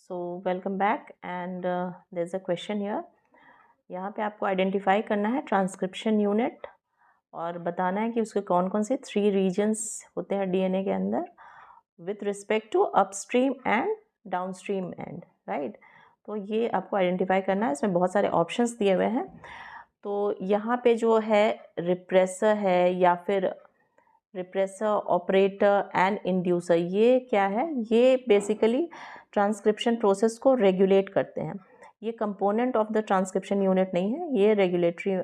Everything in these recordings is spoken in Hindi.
So welcome back and there is a question here. यहाँ पे आपको आइडेंटिफाई करना है ट्रांसक्रिप्शन यूनिट और बताना है कि उसके कौन कौन से 3 रीजन्स होते हैं डीएनए के अंदर with respect to upstream and downstream end, right. तो ये आपको आइडेंटिफाई करना है। इसमें बहुत सारे ऑप्शंस दिए हुए हैं। तो यहाँ पे जो है रिप्रेसर है या फिर रिप्रेसर, ऑपरेटर एंड इंड्यूसर, ये क्या है? ये बेसिकली ट्रांसक्रिप्शन प्रोसेस को रेगुलेट करते हैं। ये component of the transcription unit नहीं है, ये रेगुलेटरी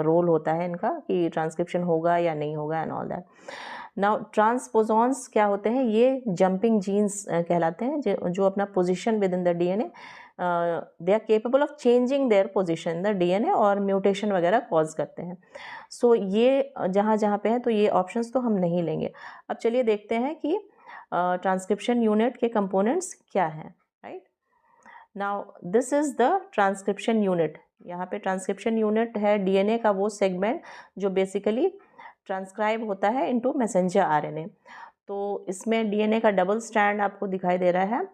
रोल होता है इनका कि ट्रांसक्रिप्शन होगा या नहीं होगा एंड ऑल दैट। नाउ ट्रांसपोजॉन्स क्या होते हैं? ये जंपिंग जीन्स कहलाते हैं जो अपना position within the DNA, they are capable of changing their position in the DNA और म्यूटेशन वगैरह कॉज करते हैं। सो ये जहाँ जहाँ पे है तो ये ऑप्शंस तो हम नहीं लेंगे। अब चलिए देखते हैं कि ट्रांसक्रिप्शन यूनिट के कंपोनेंट्स क्या हैं, right. Now this is the transcription unit. यहाँ पे ट्रांसक्रिप्शन यूनिट है डीएनए का वो सेगमेंट जो बेसिकली ट्रांसक्राइब होता है इनटू मैसेंजर आरएनए। तो इसमें डीएनए का डबल स्ट्रैंड आपको दिखाई दे रहा है।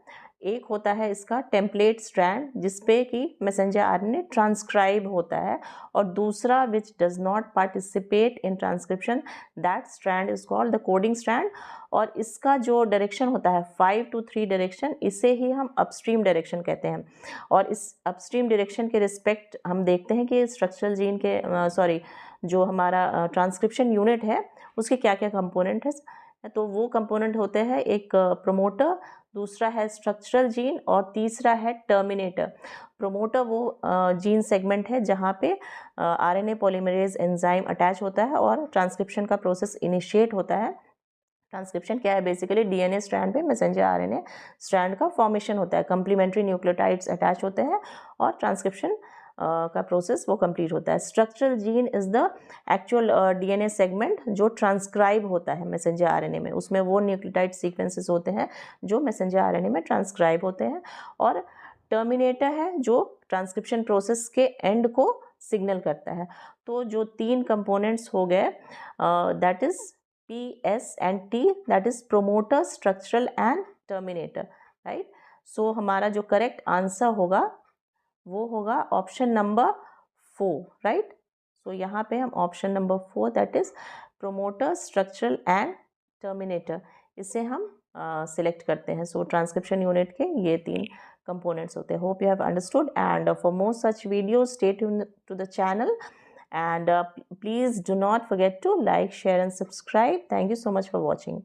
एक होता है इसका टेम्पलेट स्ट्रैंड जिसपे कि मैसेंजर आरएनए ट्रांसक्राइब होता है, और दूसरा which does not participate in transcription, that strand is called the coding strand. और इसका जो डायरेक्शन होता है 5 to 3 डायरेक्शन, इसे ही हम अपस्ट्रीम डायरेक्शन कहते हैं। और इस अपस्ट्रीम डायरेक्शन के रिस्पेक्ट हम देखते हैं कि स्ट्रक्चरल जीन के जो हमारा ट्रांसक्रिप्शन यूनिट है उसके क्या क्या कंपोनेंट है। तो वो कंपोनेंट होते हैं, एक प्रोमोटर, दूसरा है स्ट्रक्चरल जीन और तीसरा है टर्मिनेटर। प्रोमोटर वो जीन सेगमेंट है जहाँ पे आरएनए पॉलीमरेज एंजाइम अटैच होता है और ट्रांसक्रिप्शन का प्रोसेस इनिशिएट होता है। ट्रांसक्रिप्शन क्या है? बेसिकली डीएनए स्ट्रैंड पे मैसेंजर आरएनए स्ट्रैंड का फॉर्मेशन होता है, कंप्लीमेंट्री न्यूक्लियोटाइड्स अटैच होते हैं और ट्रांसक्रिप्शन का प्रोसेस वो कंप्लीट होता है। Structural gene is the actual DNA segment जो ट्रांसक्राइब होता है मैसेंजर आरएनए में। उसमें वो न्यूक्लियोटाइड सीक्वेंसेस होते हैं जो मैसेंजर आरएनए में ट्रांसक्राइब होते हैं। और टर्मिनेटर है जो ट्रांसक्रिप्शन प्रोसेस के एंड को सिग्नल करता है। तो जो 3 कंपोनेंट्स हो गए, that is P, S and T, that is promoter, structural and terminator, right? So हमारा जो करेक्ट आंसर होगा वो होगा ऑप्शन नंबर 4, राइट। सो यहाँ पे हम option number 4 that is promoter, structural and terminator, इसे हम सिलेक्ट करते हैं। सो ट्रांसक्रिप्शन यूनिट के ये 3 components होते हैं। Hope you have understood and for more such videos stay tuned to the channel. And please do not forget to like, share and subscribe. Thank you so much for watching.